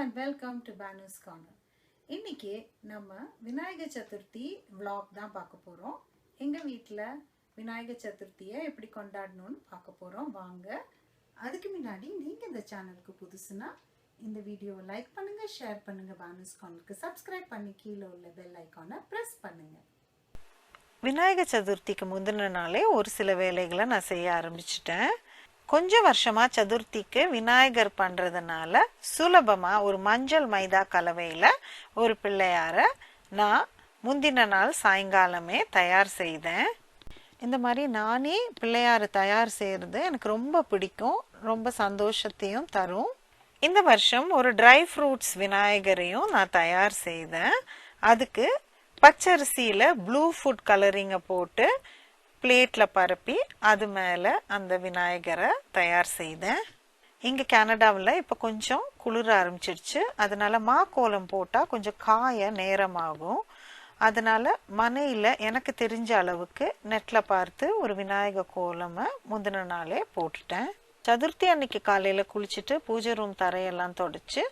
and welcome to Banu's Corner. இன்னைக்கு நம்ம Vinayaka Chaturthi vlog தான் பார்க்க போறோம். எங்க வீட்ல விநாயக சதுர்த்தியை எப்படி கொண்டாடணும்னு பார்க்க போறோம். வாங்க. அதுக்கு முன்னாடி நீங்க இந்த சேனலுக்கு புதுசுனா இந்த வீடியோவை லைக் பண்ணுங்க, ஷேர் பண்ணுங்க, Banu's Cornerக்கு subscribe பண்ணி கீழ உள்ள bell ஐகானை press பண்ணுங்க. விநாயக சதுர்த்திக்கு முந்தின நாளே ஒரு சில வேலைகளை நான் செய்ய ஆரம்பிச்சிட்டேன். கொஞ்சம் வருஷமா சதுர்த்திக்கு விநாயகர் பண்றதுனால சுலபமா ஒரு மஞ்சள் மைதா கலவையில ஒரு பிள்ளையார நான் முந்தின நாள் சாயங்காலமே தயார் செய்தேன். இந்த மாதிரி நானே பிள்ளையார தயார் செய்யறது எனக்கு ரொம்ப பிடிக்கும், ரொம்ப சந்தோஷத்தையும் தரும். இந்த வருஷம் ஒரு ட்ரை ஃப்ரூட்ஸ் விநாயகரையும் நான் தயார் செய்தேன். அதுக்கு பச்சரிசியில ப்ளூ ஃபுட் கலரிங்கை போட்டு பிளேட்ல பரப்பி அது மேல அந்த விநாயகரை தயார் செய்தேன். இங்க கனடாவில் இப்போ கொஞ்சம் குளிர ஆரம்பிச்சிருச்சு, அதனால கோலம் போட்டா கொஞ்சம் காய நேரமாகும். அதனால மனையில எனக்கு தெரிஞ்ச அளவுக்கு நெட்ல பார்த்து ஒரு விநாயக கோலமை முந்தின நாளே போட்டுட்டேன். சதுர்த்தி அன்னைக்கு காலையில குளிச்சுட்டு பூஜை ரூம் தரையெல்லாம் தொடச்சு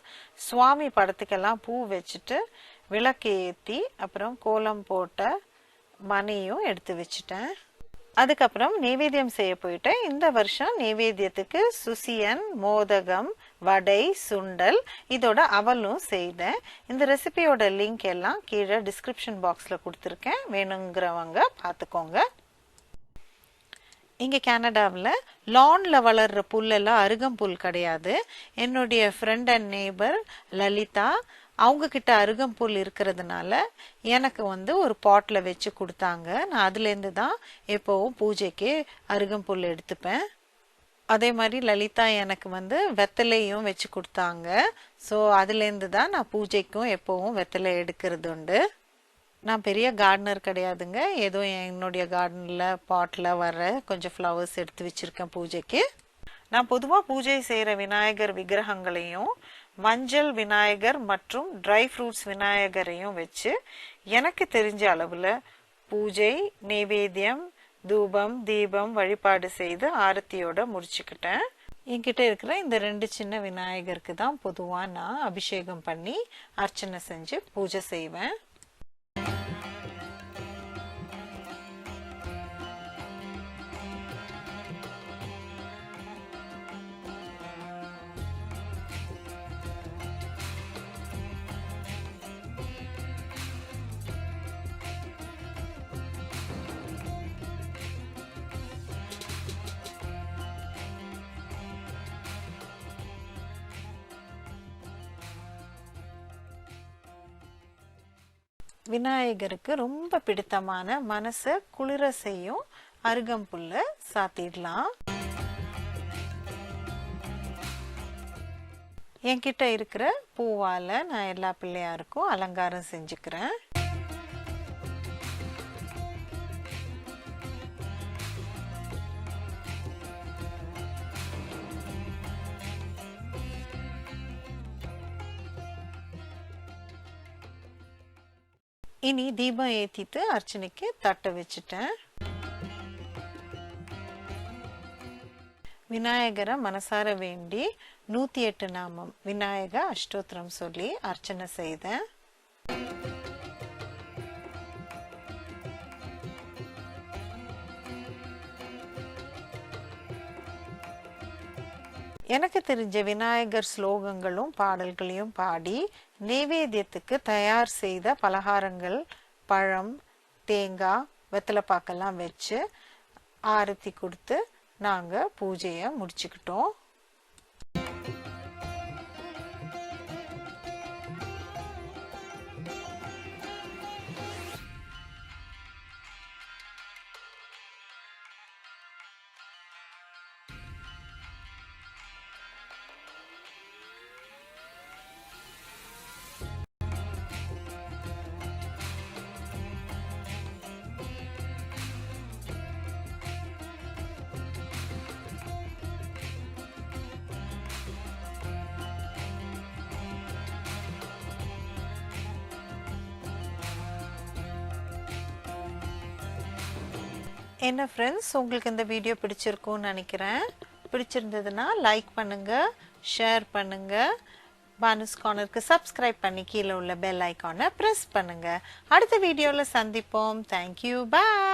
சுவாமி படத்துக்கெல்லாம் பூ வச்சுட்டு விளக்கு ஏற்றி அப்புறம் கோலம் போட்ட மனையும் எடுத்து வச்சுட்டேன். அதுக்கப்புறம் நைவேத்தியம் செய்ய போயிட்டேன். இந்த வருஷம் நைவேத்தியத்துக்கு சுசியன், மோதகம், வடை, சுண்டல், இதோட அவலும் செய்தேன். இந்த ரெசிபியோட லிங்க் எல்லாம் கீழே டிஸ்கிரிப்ஷன் பாக்ஸ்ல கொடுத்துருக்கேன், வேணுங்கிறவங்க பார்த்துக்கோங்க. இங்க கனடாவில் லான்ல வளர்ற புல்லெல்லாம் அருகம்புல் கிடையாது. என்னுடைய ஃப்ரெண்ட் அண்ட் நெய்பர் லலிதா அவங்க கிட்ட அருகம்புல் இருக்கிறதுனால எனக்கு ஒரு பாட்ல வச்சு கொடுத்தாங்க. நான் அதுலேருந்து தான் எப்போவும் பூஜைக்கு அருகம்புல் எடுத்துப்பேன். அதே மாதிரி லலிதா எனக்கு வெத்தலையும் வச்சு கொடுத்தாங்க. ஸோ அதுலேருந்து தான் நான் பூஜைக்கும் எப்போவும் வெத்தலை எடுக்கிறது உண்டு. நான் பெரிய கார்டனர் கிடையாதுங்க, ஏதோ என்னுடைய கார்டனில் பாட்டில் வர கொஞ்சம் ஃப்ளவர்ஸ் எடுத்து வச்சிருக்கேன் பூஜைக்கு. நான் பொதுவாக பூஜை செய்கிற விநாயகர் விக்கிரகங்களையும் மஞ்சள் விநாயகர் மற்றும் ட்ரை ஃப்ரூட்ஸ் விநாயகரையும் வச்சு எனக்கு தெரிஞ்ச அளவில் பூஜை, நைவேத்தியம், தூபம், தீபம் வழிபாடு செய்து ஆரத்தியோட முடிச்சுக்கிட்டேன். என்கிட்ட இருக்கிற இந்த 2 சின்ன விநாயகருக்கு தான் பொதுவாக நான் அபிஷேகம் பண்ணி அர்ச்சனை செஞ்சு பூஜை செய்வேன். விநாயகருக்கு ரொம்ப பிடித்தமான மனசை குளிர செய்யும் அருகம்புல்ல சாத்திடலாம். என்கிட்ட இருக்கிற பூவால நான் எல்லா பிள்ளையாருக்கும் அலங்காரம் செஞ்சுக்கிறேன். இனி தீபம் ஏத்திட்டு அர்ச்சனைக்கு தட்ட வச்சுட்டேன். விநாயகரை மனசார வேண்டி 108 நாமம் விநாயக அஷ்டோத்திரம் சொல்லி அர்ச்சனை செய்தேன். எனக்கு தெரிஞ்ச விநாயகர் ஸ்லோகங்களும் பாடல்களையும் பாடி நைவேத்தியத்துக்கு தயார் செய்த பலகாரங்கள், பழம், தேங்காய், வெத்தலைப்பாக்கெல்லாம் வச்சு ஆரத்தி கொடுத்து நாங்கள் பூஜையை முடிச்சுக்கிட்டோம். என்ன ஃப்ரெண்ட்ஸ், உங்களுக்கு இந்த வீடியோ பிடிச்சிருக்கும்னு நினைக்கிறேன். பிடிச்சிருந்ததுன்னா லைக் பண்ணுங்க, ஷேர் பண்ணுங்க, பானுஸ் கார்னருக்கு சப்ஸ்கிரைப் பண்ணி கீழே உள்ள பெல் ஐக்கானை ப்ரெஸ் பண்ணுங்க. அடுத்த வீடியோவில் சந்திப்போம். தேங்க்யூ. பாய்.